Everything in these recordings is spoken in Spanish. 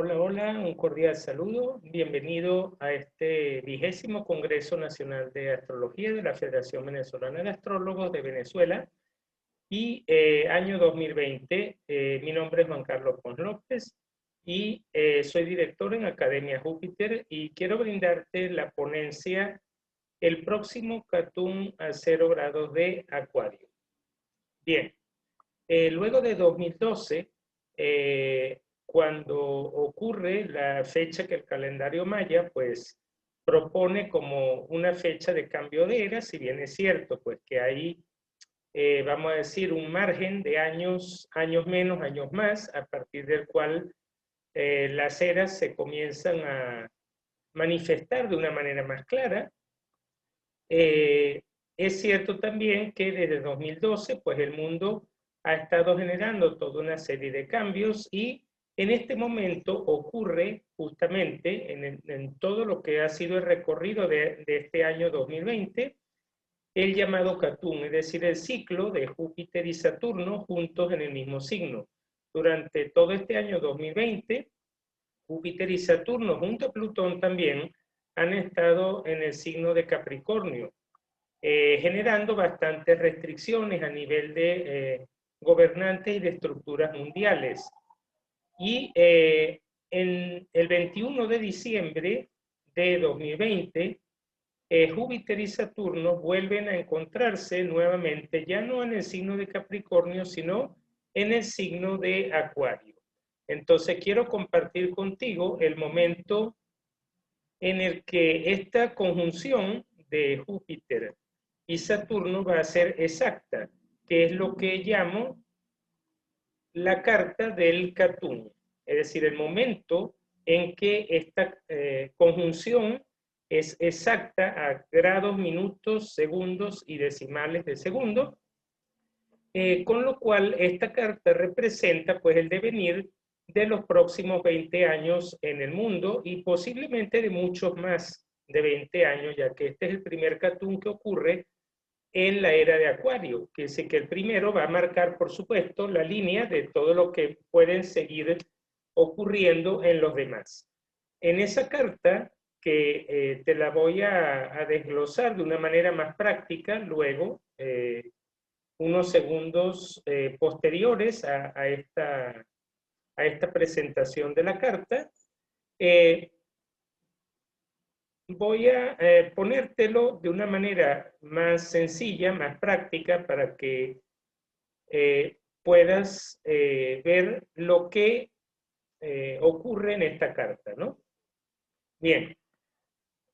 Hola, hola, un cordial saludo. Bienvenido a este 20º Congreso Nacional de Astrología de la Federación Venezolana de Astrólogos de Venezuela y año 2020. Mi nombre es Juan Carlos Pons López y soy director en Academia Júpiter y quiero brindarte la ponencia el próximo Catún a 0 grados de Acuario. Bien, luego de 2012, cuando ocurre la fecha que el calendario maya, pues propone como una fecha de cambio de era, si bien es cierto, pues que hay, vamos a decir, un margen de años, años menos, años más, a partir del cual las eras se comienzan a manifestar de una manera más clara. Es cierto también que desde 2012, pues el mundo ha estado generando toda una serie de cambios y en este momento ocurre justamente en todo lo que ha sido el recorrido de este año 2020, el llamado Catún, es decir, el ciclo de Júpiter y Saturno juntos en el mismo signo. Durante todo este año 2020, Júpiter y Saturno junto a Plutón también han estado en el signo de Capricornio, generando bastantes restricciones a nivel de gobernantes y de estructuras mundiales. Y en el 21 de diciembre de 2020, Júpiter y Saturno vuelven a encontrarse nuevamente, ya no en el signo de Capricornio, sino en el signo de Acuario. Entonces quiero compartir contigo el momento en el que esta conjunción de Júpiter y Saturno va a ser exacta, que es lo que llamo la carta del Catún, es decir, el momento en que esta conjunción es exacta a grados, minutos, segundos y decimales de segundo, con lo cual esta carta representa pues el devenir de los próximos 20 años en el mundo y posiblemente de muchos más de 20 años, ya que este es el primer Catún que ocurre en la era de Acuario, que es que el primero va a marcar, por supuesto, la línea de todo lo que pueden seguir ocurriendo en los demás. En esa carta, que te la voy a desglosar de una manera más práctica luego, unos segundos posteriores a esta presentación de la carta, voy a ponértelo de una manera más sencilla, más práctica, para que puedas ver lo que ocurre en esta carta, ¿no? Bien,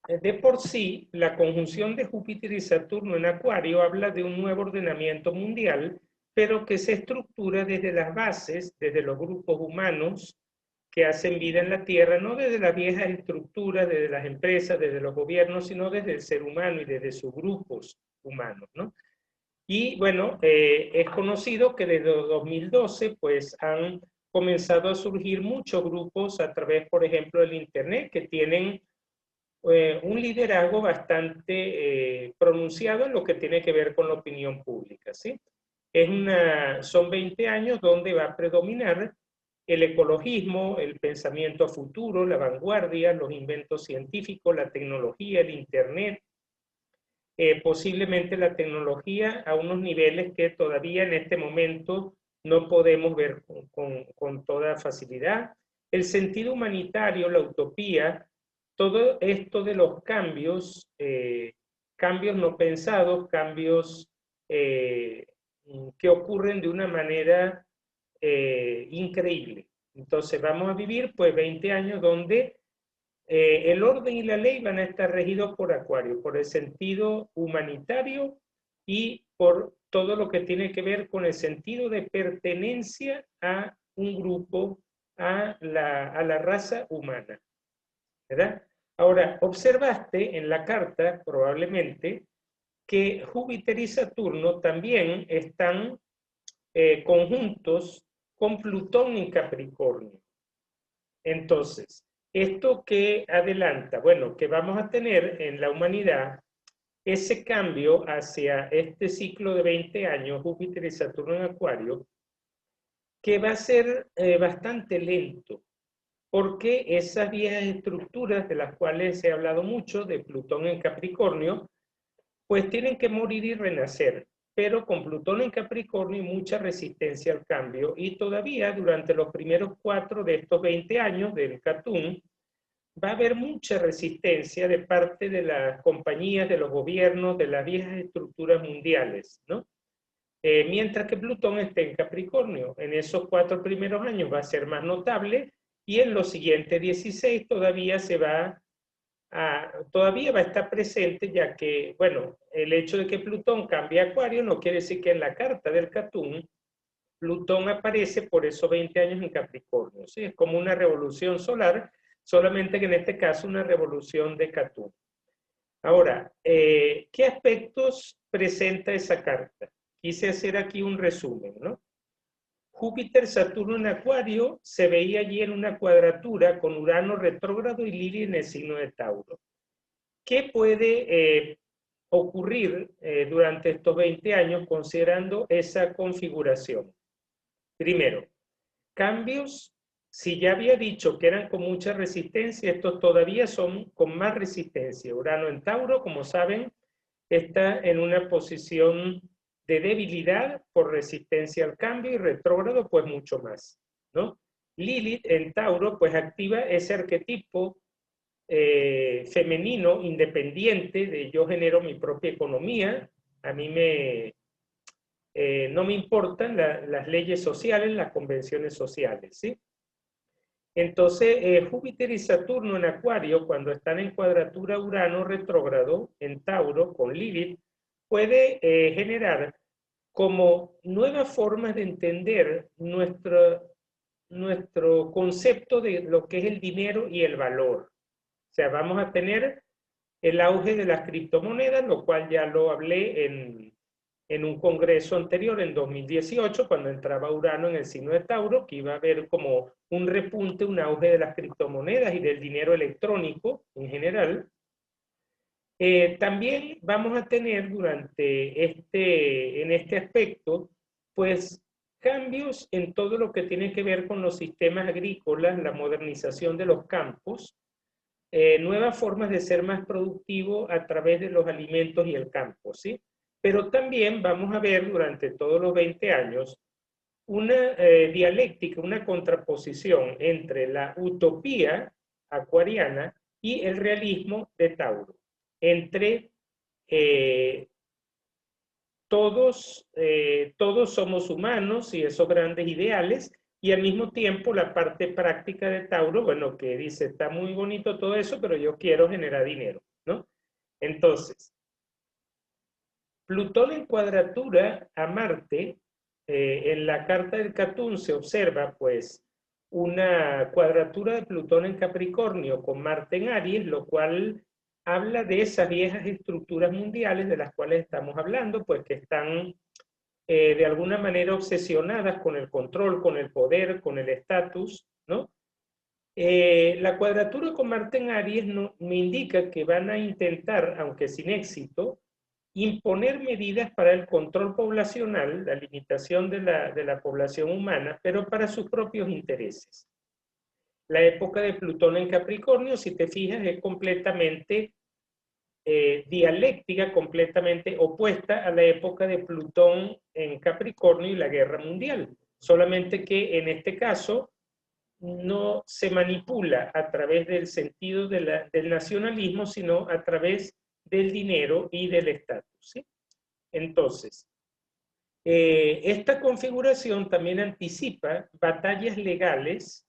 de por sí, la conjunción de Júpiter y Saturno en Acuario habla de un nuevo ordenamiento mundial, pero que se estructura desde las bases, desde los grupos humanos que hacen vida en la Tierra, no desde las viejas estructuras, desde las empresas, desde los gobiernos, sino desde el ser humano y desde sus grupos humanos, ¿no? Y bueno, es conocido que desde 2012 pues han comenzado a surgir muchos grupos a través, por ejemplo, del Internet, que tienen un liderazgo bastante pronunciado en lo que tiene que ver con la opinión pública, ¿sí? Son 20 años donde va a predominar el ecologismo, el pensamiento a futuro, la vanguardia, los inventos científicos, la tecnología, el Internet, posiblemente la tecnología a unos niveles que todavía en este momento no podemos ver con toda facilidad. El sentido humanitario, la utopía, todo esto de los cambios, cambios no pensados, cambios que ocurren de una manera increíble. Entonces vamos a vivir pues 20 años donde el orden y la ley van a estar regidos por Acuario, por el sentido humanitario y por todo lo que tiene que ver con el sentido de pertenencia a un grupo, a la raza humana, ¿verdad? Ahora, observaste en la carta probablemente que Júpiter y Saturno también están conjuntos con Plutón en Capricornio. Entonces, ¿esto qué adelanta? Bueno, que vamos a tener en la humanidad ese cambio hacia este ciclo de 20 años, Júpiter y Saturno en Acuario, que va a ser bastante lento. porque esas viejas estructuras de las cuales se ha hablado mucho, de Plutón en Capricornio, pues tienen que morir y renacer. Pero con Plutón en Capricornio hay mucha resistencia al cambio, y todavía durante los primeros 4 de estos 20 años del Catún, va a haber mucha resistencia de parte de las compañías, de los gobiernos, de las viejas estructuras mundiales, ¿no? Mientras que Plutón esté en Capricornio. En esos 4 primeros años va a ser más notable, y en los siguientes 16 todavía todavía va a estar presente, ya que, bueno, el hecho de que Plutón cambie a Acuario no quiere decir que en la carta del Catún Plutón aparece por esos 20 años en Capricornio, ¿sí? Es como una revolución solar, solamente que en este caso una revolución de Catún. Ahora, ¿qué aspectos presenta esa carta? Quise hacer aquí un resumen, ¿no? Júpiter-Saturno en Acuario se veía allí en una cuadratura con Urano retrógrado y Lili en el signo de Tauro. ¿Qué puede ocurrir durante estos 20 años considerando esa configuración? Primero, cambios, si ya había dicho que eran con mucha resistencia, estos todavía son con más resistencia. Urano en Tauro, como saben, está en una posición de debilidad por resistencia al cambio, y retrógrado pues mucho más, ¿no? Lilith en Tauro pues activa ese arquetipo femenino independiente de yo genero mi propia economía, a mí no me importan las leyes sociales, las convenciones sociales, ¿sí? Entonces, Júpiter y Saturno en Acuario, cuando están en cuadratura Urano retrógrado, en Tauro, con Lilith, puede generar como nuevas formas de entender nuestro concepto de lo que es el dinero y el valor. O sea, vamos a tener el auge de las criptomonedas, lo cual ya lo hablé en un congreso anterior, en 2018, cuando entraba Urano en el signo de Tauro, que iba a haber como un repunte, un auge de las criptomonedas y del dinero electrónico en general. También vamos a tener en este aspecto, pues cambios en todo lo que tiene que ver con los sistemas agrícolas, la modernización de los campos, nuevas formas de ser más productivo a través de los alimentos y el campo, ¿sí? Pero también vamos a ver durante todos los 20 años una dialéctica, una contraposición entre la utopía acuariana y el realismo de Tauro, entre todos somos humanos y esos grandes ideales, y al mismo tiempo la parte práctica de Tauro, bueno, que dice, está muy bonito todo eso, pero yo quiero generar dinero, ¿no? Entonces, Plutón en cuadratura a Marte, en la carta del Catún se observa pues una cuadratura de Plutón en Capricornio con Marte en Aries, lo cual habla de esas viejas estructuras mundiales de las cuales estamos hablando, pues que están de alguna manera obsesionadas con el control, con el poder, con el estatus, ¿no? La cuadratura con Marte en Aries me indica que van a intentar, aunque sin éxito, imponer medidas para el control poblacional, la limitación de la población humana, pero para sus propios intereses. La época de Plutón en Capricornio, si te fijas, es completamente dialéctica, completamente opuesta a la época de Plutón en Capricornio y la Guerra Mundial. Solamente que en este caso no se manipula a través del sentido del nacionalismo, sino a través del dinero y del estatus, ¿sí? Entonces, esta configuración también anticipa batallas legales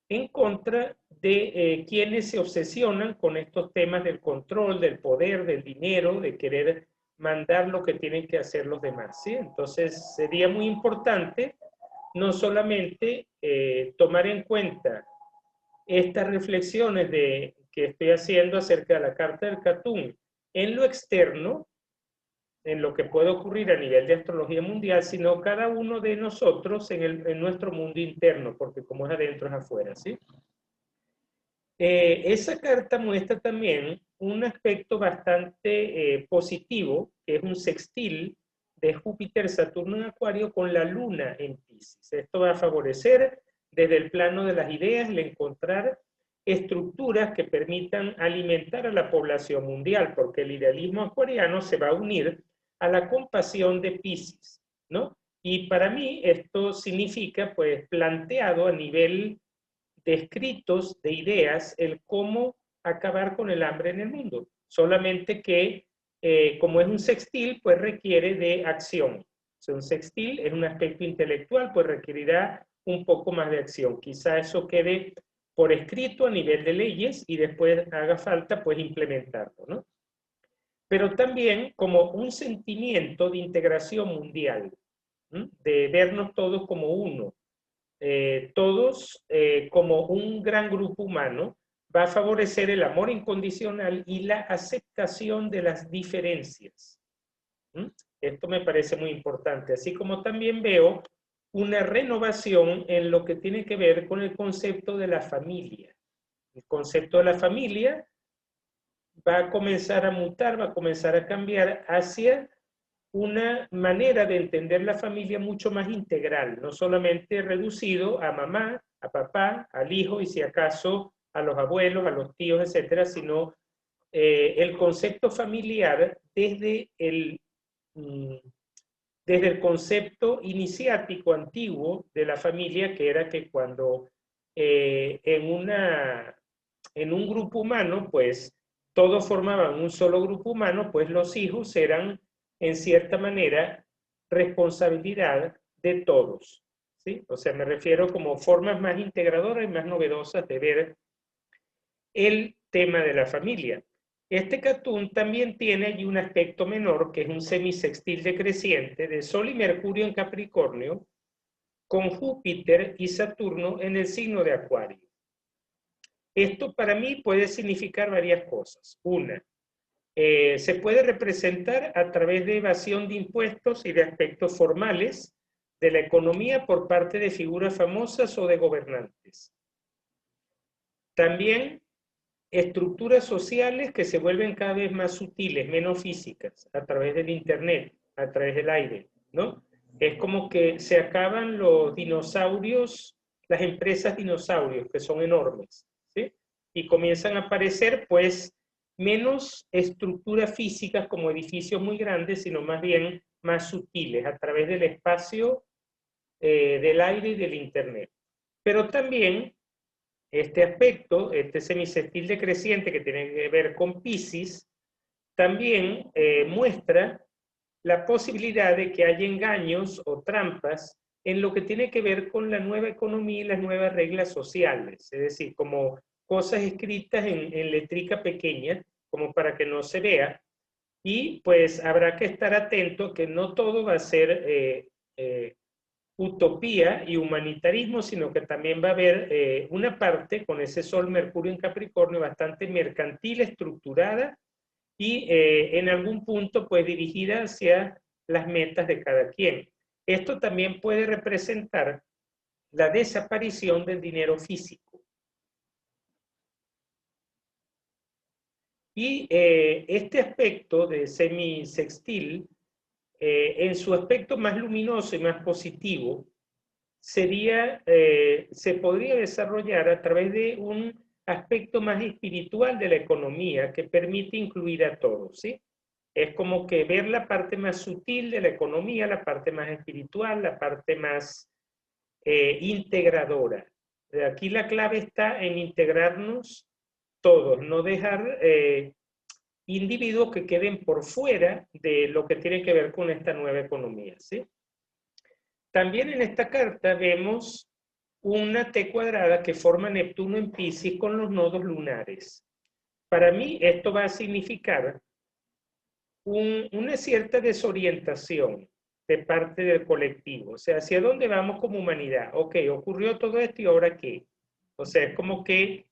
en contra de quienes se obsesionan con estos temas del control, del poder, del dinero, de querer mandar lo que tienen que hacer los demás, ¿sí? Entonces, sería muy importante no solamente tomar en cuenta estas reflexiones que estoy haciendo acerca de la carta del Catún en lo externo, en lo que puede ocurrir a nivel de astrología mundial, sino cada uno de nosotros en nuestro mundo interno, porque como es adentro es afuera, ¿sí? Esa carta muestra también un aspecto bastante positivo, que es un sextil de Júpiter, Saturno en Acuario con la Luna en Piscis. Esto va a favorecer desde el plano de las ideas, el encontrar estructuras que permitan alimentar a la población mundial, porque el idealismo acuariano se va a unir a la compasión de Piscis, ¿no? Y para mí esto significa, pues, planteado a nivel de escritos, de ideas, el cómo acabar con el hambre en el mundo. Solamente que, como es un sextil, pues requiere de acción. O sea, un sextil es un aspecto intelectual, pues requerirá un poco más de acción. Quizá eso quede por escrito a nivel de leyes y después haga falta, pues, implementarlo, ¿no? Pero también como un sentimiento de integración mundial, ¿m? De vernos todos como uno, todos como un gran grupo humano, va a favorecer el amor incondicional y la aceptación de las diferencias. ¿Mm? Esto me parece muy importante, así como también veo una renovación en lo que tiene que ver con el concepto de la familia. El concepto de la familia va a comenzar a mutar, va a comenzar a cambiar hacia una manera de entender la familia mucho más integral, no solamente reducido a mamá, a papá, al hijo y si acaso a los abuelos, a los tíos, etcétera, sino el concepto familiar desde el concepto iniciático antiguo de la familia, que era que cuando en un grupo humano, pues todos formaban un solo grupo humano, pues los hijos eran, en cierta manera, responsabilidad de todos, ¿sí? O sea, me refiero como formas más integradoras y más novedosas de ver el tema de la familia. Este Catún también tiene allí un aspecto menor, que es un semisextil decreciente de Sol y Mercurio en Capricornio, con Júpiter y Saturno en el signo de Acuario. Esto para mí puede significar varias cosas. Una, se puede representar a través de evasión de impuestos y de aspectos formales de la economía por parte de figuras famosas o de gobernantes. También estructuras sociales que se vuelven cada vez más sutiles, menos físicas, a través del internet, a través del aire, ¿no? Es como que se acaban los dinosaurios, las empresas dinosaurios, que son enormes, ¿sí? Y comienzan a aparecer, pues, menos estructuras físicas como edificios muy grandes, sino más bien más sutiles, a través del espacio, del aire y del internet. Pero también este aspecto, este semisextil decreciente que tiene que ver con Piscis, también muestra la posibilidad de que haya engaños o trampas en lo que tiene que ver con la nueva economía y las nuevas reglas sociales, es decir, como cosas escritas en letrica pequeña, como para que no se vea, y pues habrá que estar atento que no todo va a ser utopía y humanitarismo, sino que también va a haber una parte con ese Sol Mercurio en Capricornio bastante mercantil, estructurada y en algún punto pues dirigida hacia las metas de cada quien. Esto también puede representar la desaparición del dinero físico. Y este aspecto de semisextil, en su aspecto más luminoso y más positivo, se podría desarrollar a través de un aspecto más espiritual de la economía que permite incluir a todos, ¿sí? Es como que ver la parte más sutil de la economía, la parte más espiritual, la parte más integradora. Aquí la clave está en integrarnos todos, no dejar individuos que queden por fuera de lo que tiene que ver con esta nueva economía, ¿sí? También en esta carta vemos una T cuadrada que forma Neptuno en Piscis con los nodos lunares. Para mí esto va a significar una cierta desorientación de parte del colectivo. O sea, ¿hacia dónde vamos como humanidad? Ok, ocurrió todo esto y ahora qué. O sea, es como que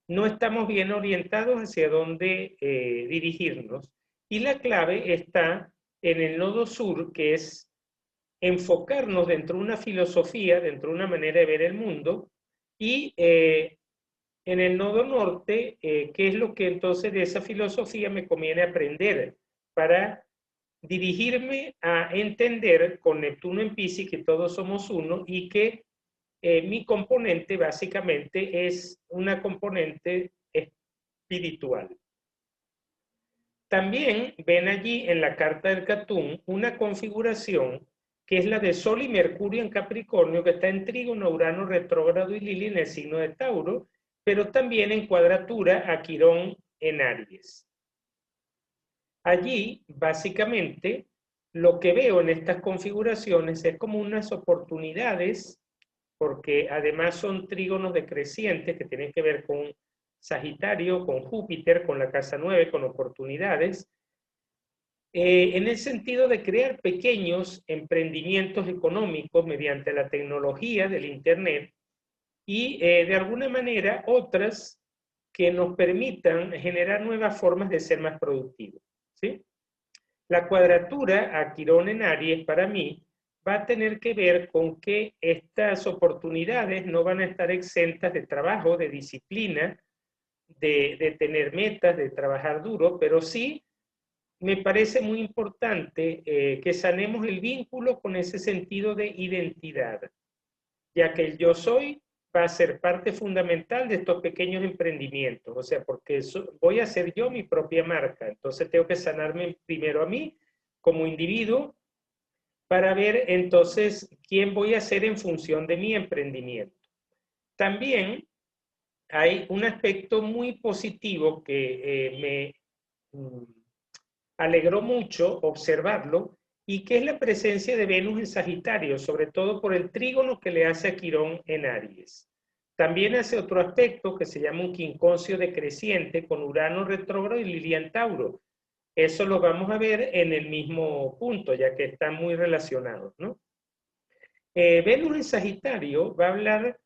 no estamos bien orientados hacia dónde dirigirnos. Y la clave está en el nodo sur, que es enfocarnos dentro de una filosofía, dentro de una manera de ver el mundo, y en el nodo norte, ¿qué es lo que entonces de esa filosofía me conviene aprender para dirigirme a entender con Neptuno en Piscis que todos somos uno y que mi componente básicamente es una componente espiritual. También ven allí en la carta del Catún una configuración que es la de Sol y Mercurio en Capricornio, que está en Trígono, Urano retrógrado y Lili en el signo de Tauro, pero también en cuadratura a Quirón en Aries. Allí, básicamente, lo que veo en estas configuraciones es como unas oportunidades, porque además son trígonos decrecientes que tienen que ver con Sagitario, con Júpiter, con la casa 9, con oportunidades, en el sentido de crear pequeños emprendimientos económicos mediante la tecnología del Internet y de alguna manera otras que nos permitan generar nuevas formas de ser más productivos, ¿sí? La cuadratura a Quirón en Aries para mí va a tener que ver con que estas oportunidades no van a estar exentas de trabajo, de disciplina, de tener metas, de trabajar duro, pero sí me parece muy importante que sanemos el vínculo con ese sentido de identidad, ya que el yo soy va a ser parte fundamental de estos pequeños emprendimientos, o sea, porque voy a ser yo mi propia marca, entonces tengo que sanarme primero a mí como individuo para ver entonces quién voy a ser en función de mi emprendimiento. También hay un aspecto muy positivo que me alegró mucho observarlo, y que es la presencia de Venus en Sagitario, sobre todo por el trígono que le hace a Quirón en Aries. También hace otro aspecto que se llama un quinconcio decreciente con Urano retrógrado y Lilia en Tauro. Eso lo vamos a ver en el mismo punto, ya que están muy relacionados, ¿no? Venus en Sagitario va a hablar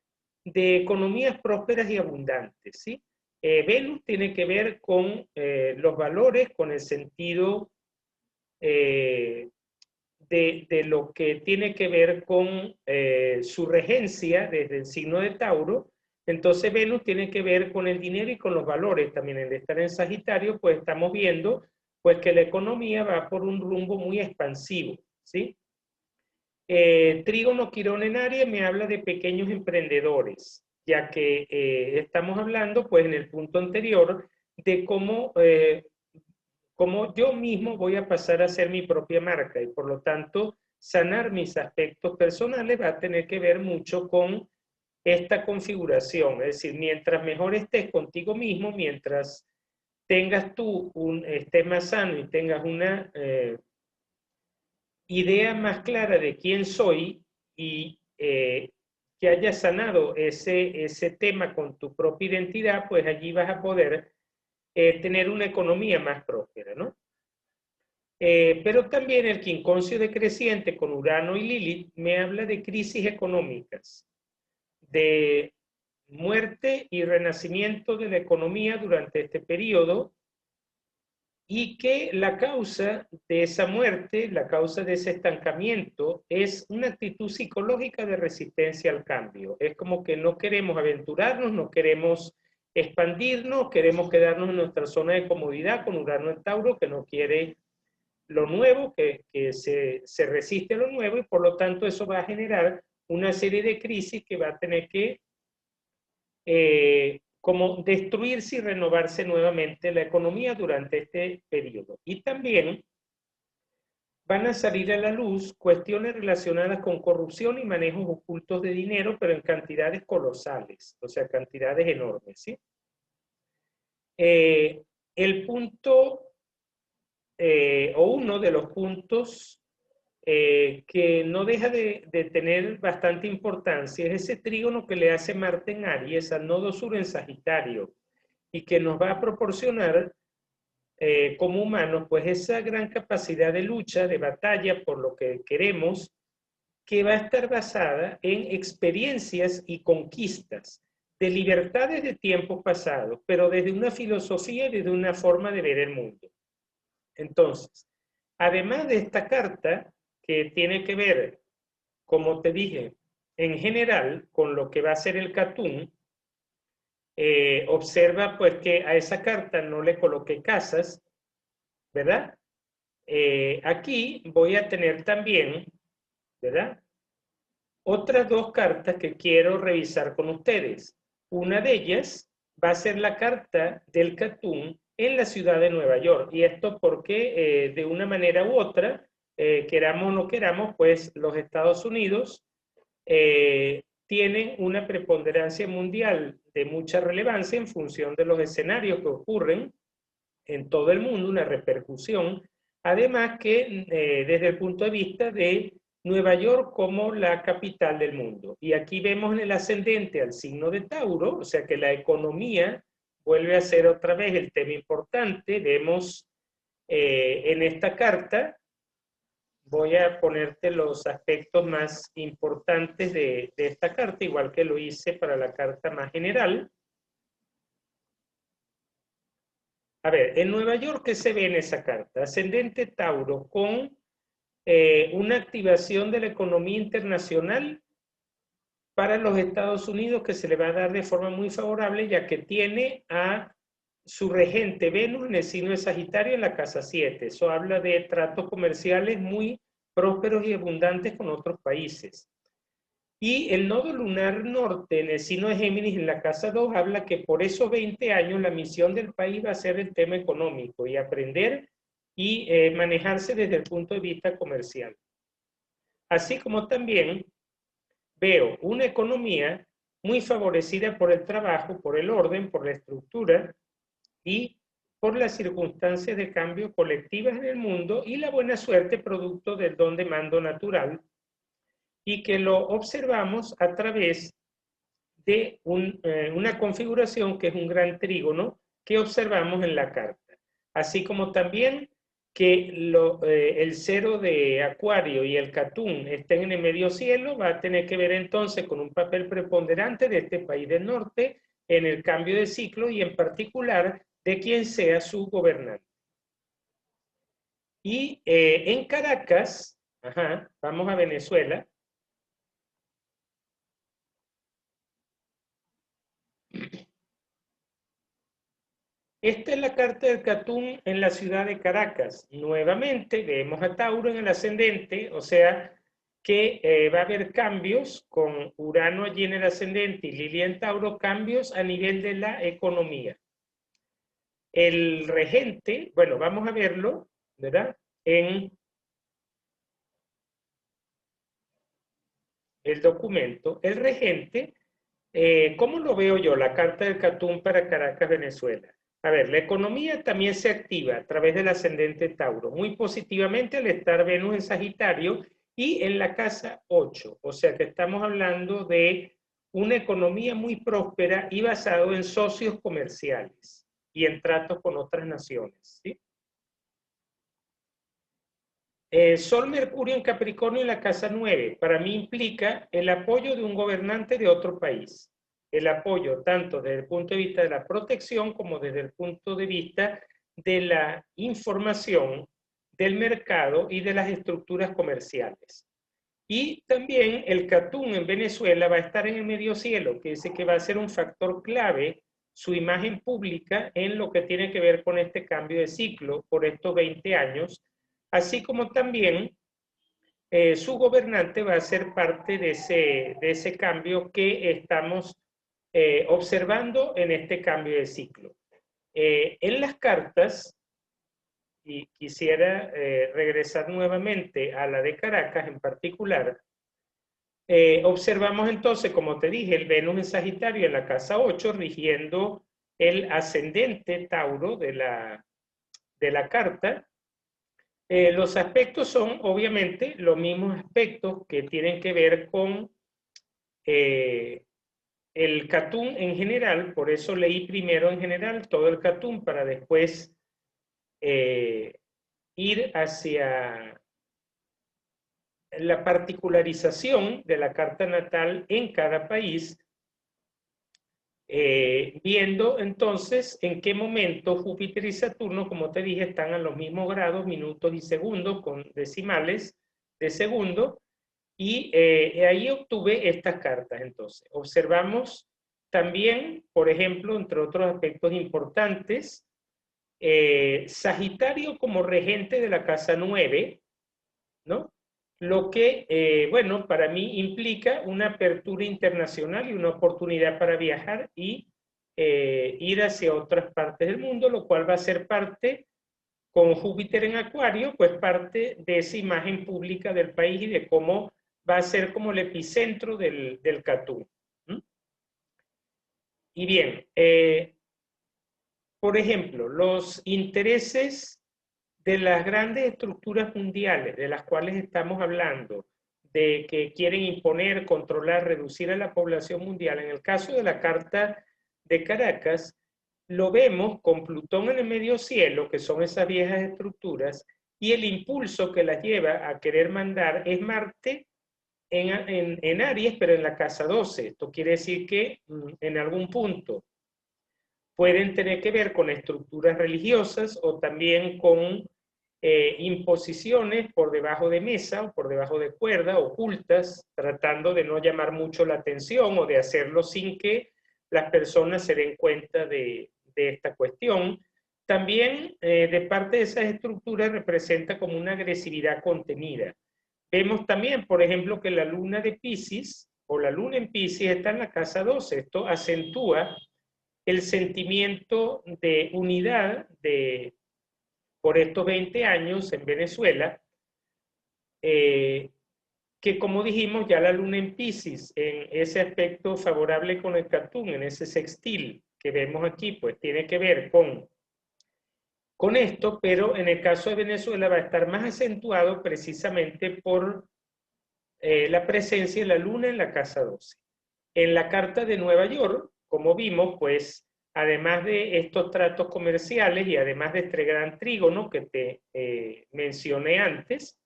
de economías prósperas y abundantes, ¿sí? Venus tiene que ver con los valores, con el sentido de lo que tiene que ver con su regencia desde el signo de Tauro. Entonces Venus tiene que ver con el dinero y con los valores. También el estar en Sagitario, pues estamos viendo pues que la economía va por un rumbo muy expansivo, ¿sí? Trígono Quirón en Aries me habla de pequeños emprendedores, ya que estamos hablando, pues en el punto anterior, de cómo yo mismo voy a pasar a ser mi propia marca y por lo tanto sanar mis aspectos personales va a tener que ver mucho con esta configuración. Es decir, mientras mejor estés contigo mismo, mientras tengas estés más sano y tengas una idea más clara de quién soy y que hayas sanado ese tema con tu propia identidad, pues allí vas a poder tener una economía más próspera, ¿no? Pero también el quinconcio decreciente con Urano y Lilith me habla de crisis económicas, de muerte y renacimiento de la economía durante este periodo, y que la causa de esa muerte, la causa de ese estancamiento, es una actitud psicológica de resistencia al cambio. Es como que no queremos aventurarnos, no queremos expandirnos, queremos quedarnos en nuestra zona de comodidad con Urano en Tauro, que no quiere lo nuevo, que se resiste a lo nuevo, y por lo tanto eso va a generar una serie de crisis que va a tener que como destruirse y renovarse nuevamente la economía durante este periodo. Y también van a salir a la luz cuestiones relacionadas con corrupción y manejos ocultos de dinero, pero en cantidades colosales, o sea, cantidades enormes, ¿sí? El punto, o uno de los puntos que no deja de tener bastante importancia es ese trígono que le hace Marte en Aries al nodo sur en Sagitario, y que nos va a proporcionar como humanos pues esa gran capacidad de lucha, de batalla por lo que queremos, que va a estar basada en experiencias y conquistas de libertades de tiempos pasados, pero desde una filosofía y desde una forma de ver el mundo. Entonces, además de esta carta, que tiene que ver, como te dije, en general con lo que va a ser el Catún, observa pues que a esa carta no le coloqué casas, ¿verdad? Aquí voy a tener también, ¿verdad? otras dos cartas que quiero revisar con ustedes. Una de ellas va a ser la carta del Catún en la ciudad de Nueva York. Y esto porque de una manera u otra, queramos o no queramos, pues los Estados Unidos tienen una preponderancia mundial de mucha relevancia en función de los escenarios que ocurren en todo el mundo, una repercusión. Además que desde el punto de vista de Nueva York como la capital del mundo. Y aquí vemos en el ascendente al signo de Tauro, o sea que la economía vuelve a ser otra vez el tema importante. Vemos en esta carta, voy a ponerte los aspectos más importantes de esta carta, igual que lo hice para la carta más general. A ver, en Nueva York, ¿qué se ve en esa carta? Ascendente Tauro con una activación de la economía internacional para los Estados Unidos que se le va a dar de forma muy favorable, ya que tiene a su regente Venus en el signo de Sagitario en la casa 7. Eso habla de tratos comerciales muy prósperos y abundantes con otros países. Y el nodo lunar norte en el signo de Géminis en la casa 2 habla que por esos 20 años la misión del país va a ser el tema económico y aprender y manejarse desde el punto de vista comercial. Así como también veo una economía muy favorecida por el trabajo, por el orden, por la estructura y por las circunstancias de cambio colectivas en el mundo y la buena suerte producto del don de mando natural, y que lo observamos a través de una configuración que es un gran trígono que observamos en la carta. Así como también que el cero de Acuario y el Catún estén en el medio cielo, va a tener que ver entonces con un papel preponderante de este país del norte en el cambio de ciclo y en particular de quien sea su gobernante. Y en Caracas, vamos a Venezuela. Esta es la carta del Catún en la ciudad de Caracas. Nuevamente vemos a Tauro en el ascendente, o sea que va a haber cambios con Urano allí en el ascendente y Lilia en Tauro, cambios a nivel de la economía. El regente, bueno, vamos a verlo, ¿verdad? En el documento, el regente, ¿cómo lo veo yo? La carta del Catún para Caracas, Venezuela. A ver, la economía también se activa a través del ascendente Tauro, muy positivamente al estar Venus en Sagitario y en la casa 8. O sea que estamos hablando de una economía muy próspera y basado en socios comerciales y en tratos con otras naciones, ¿sí? Sol Mercurio en Capricornio en la casa 9, para mí implica el apoyo de un gobernante de otro país. El apoyo tanto desde el punto de vista de la protección como desde el punto de vista de la información, del mercado y de las estructuras comerciales. Y también el Catún en Venezuela va a estar en el medio cielo, que dice que va a ser un factor clave su imagen pública en lo que tiene que ver con este cambio de ciclo por estos 20 años, así como también su gobernante va a ser parte de ese cambio que estamos observando en este cambio de ciclo. En las cartas, y quisiera regresar nuevamente a la de Caracas en particular, observamos entonces, como te dije, el Venus en Sagitario en la casa 8, rigiendo el ascendente Tauro de la carta. Los aspectos son obviamente los mismos aspectos que tienen que ver con el Catún en general, por eso leí primero en general todo el Catún para después ir hacia la particularización de la carta natal en cada país, viendo entonces en qué momento Júpiter y Saturno, como te dije, están a los mismos grados, minutos y segundos, con decimales de segundo, y ahí obtuve estas cartas. Entonces, observamos también, por ejemplo, entre otros aspectos importantes, Sagitario como regente de la casa 9, ¿no? lo que, bueno, para mí implica una apertura internacional y una oportunidad para viajar y ir hacia otras partes del mundo, lo cual va a ser parte, con Júpiter en Acuario, pues parte de esa imagen pública del país y de cómo va a ser como el epicentro del Catún. Y bien, por ejemplo, los intereses de las grandes estructuras mundiales de las cuales estamos hablando, de que quieren imponer, controlar, reducir a la población mundial, en el caso de la Carta de Caracas, lo vemos con Plutón en el medio cielo, que son esas viejas estructuras, y el impulso que las lleva a querer mandar es Marte en Aries, pero en la casa 12. Esto quiere decir que en algún punto pueden tener que ver con estructuras religiosas o también con imposiciones por debajo de mesa o por debajo de cuerda, ocultas, tratando de no llamar mucho la atención o de hacerlo sin que las personas se den cuenta de esta cuestión. También de parte de esas estructuras representa como una agresividad contenida. Vemos también, por ejemplo, que la luna de Piscis o la luna en Piscis está en la casa 12. Esto acentúa el sentimiento de unidad por estos 20 años en Venezuela, que como dijimos, ya la luna en Piscis, en ese aspecto favorable con el Catún, en ese sextil que vemos aquí, pues tiene que ver con esto, pero en el caso de Venezuela va a estar más acentuado precisamente por la presencia de la luna en la casa 12. En la carta de Nueva York, como vimos, pues además de estos tratos comerciales y además de este gran trígono que te mencioné antes,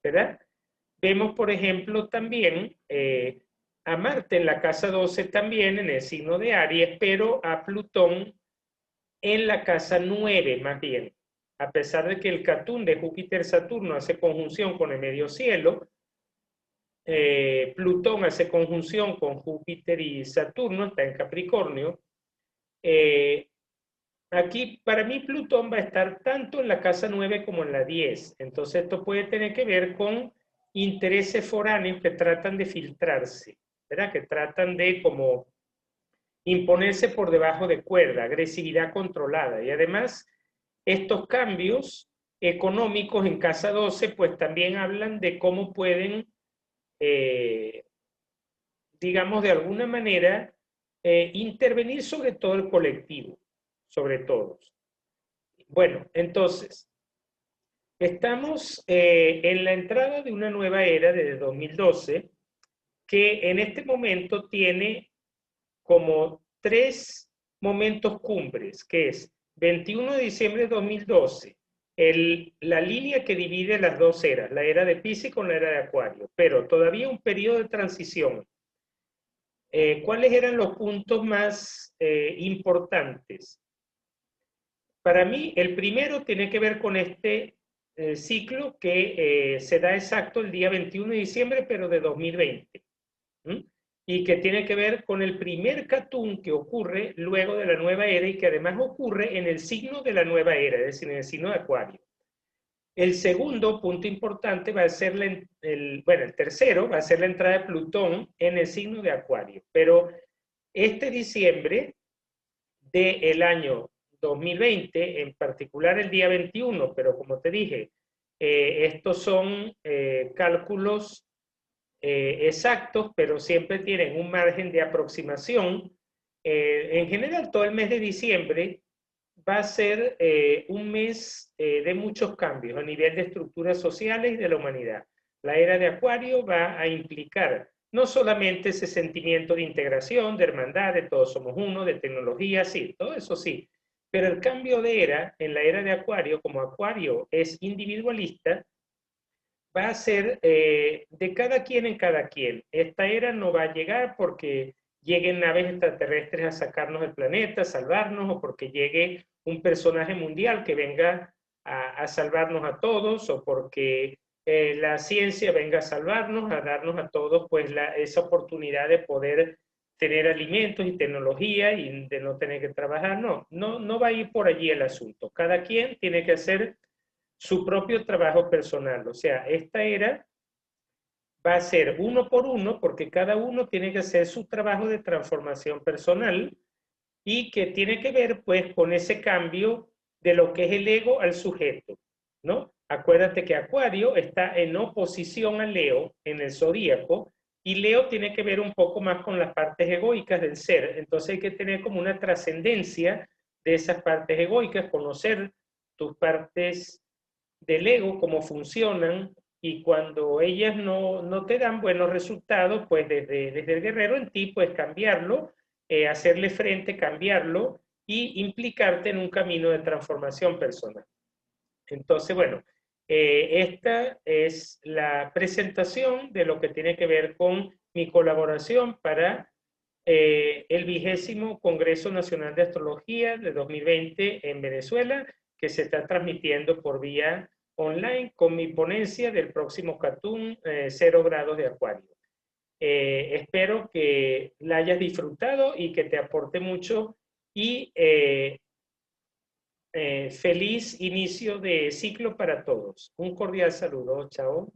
¿verdad? Vemos, por ejemplo, también a Marte en la casa 12 también, en el signo de Aries, pero a Plutón en la casa 9 más bien. A pesar de que el Catún de Júpiter-Saturno hace conjunción con el medio cielo, Plutón hace conjunción con Júpiter y Saturno, está en Capricornio. Aquí, para mí, Plutón va a estar tanto en la casa 9 como en la 10. Entonces, esto puede tener que ver con intereses foráneos que tratan de filtrarse, ¿verdad? Que tratan de como imponerse por debajo de cuerda, agresividad controlada. Y además, estos cambios económicos en casa 12, pues también hablan de cómo pueden digamos, de alguna manera, intervenir sobre todo el colectivo, sobre todos. Bueno, entonces, estamos en la entrada de una nueva era desde 2012, que en este momento tiene como 3 momentos cumbres, que es 21 de diciembre de 2012, la línea que divide las dos eras, la era de Piscis con la era de Acuario, pero todavía un periodo de transición. ¿Cuáles eran los puntos más importantes? Para mí, el primero tiene que ver con este ciclo que se da exacto el día 21 de diciembre, pero de 2020. Y que tiene que ver con el primer Catún que ocurre luego de la nueva era y que además ocurre en el signo de la nueva era, es decir, en el signo de Acuario. El segundo punto importante va a ser, el tercero va a ser la entrada de Plutón en el signo de Acuario. Pero este diciembre del año 2020, en particular el día 21, pero como te dije, estos son cálculos exactos, pero siempre tienen un margen de aproximación. En general, todo el mes de diciembre va a ser un mes de muchos cambios a nivel de estructuras sociales y de la humanidad. La era de Acuario va a implicar no solamente ese sentimiento de integración, de hermandad, de todos somos uno, de tecnología, sí, todo eso sí, pero el cambio de era, en la era de Acuario, como Acuario es individualista, va a ser de cada quien en cada quien. Esta era no va a llegar porque lleguen naves extraterrestres a sacarnos del planeta, a salvarnos, o porque llegue un personaje mundial que venga a salvarnos a todos, o porque la ciencia venga a salvarnos, a darnos a todos pues esa oportunidad de poder tener alimentos y tecnología y de no tener que trabajar. No va a ir por allí el asunto. Cada quien tiene que hacer su propio trabajo personal. O sea, esta era va a ser uno por uno, porque cada uno tiene que hacer su trabajo de transformación personal y que tiene que ver pues con ese cambio de lo que es el ego al sujeto, ¿no? Acuérdate que Acuario está en oposición a Leo en el zodíaco y Leo tiene que ver un poco más con las partes egoicas del ser, entonces hay que tener como una trascendencia de esas partes egoicas, conocer tus partes del ego, cómo funcionan, y cuando ellas no te dan buenos resultados, pues desde el guerrero en ti, pues cambiarlo, hacerle frente, cambiarlo y implicarte en un camino de transformación personal. Entonces, bueno, esta es la presentación de lo que tiene que ver con mi colaboración para el 20º Congreso Nacional de Astrología de 2020 en Venezuela, que se está transmitiendo por vía online con mi ponencia del próximo Catún 0 grados de Acuario. Espero que la hayas disfrutado y que te aporte mucho y feliz inicio de ciclo para todos. Un cordial saludo. Chao.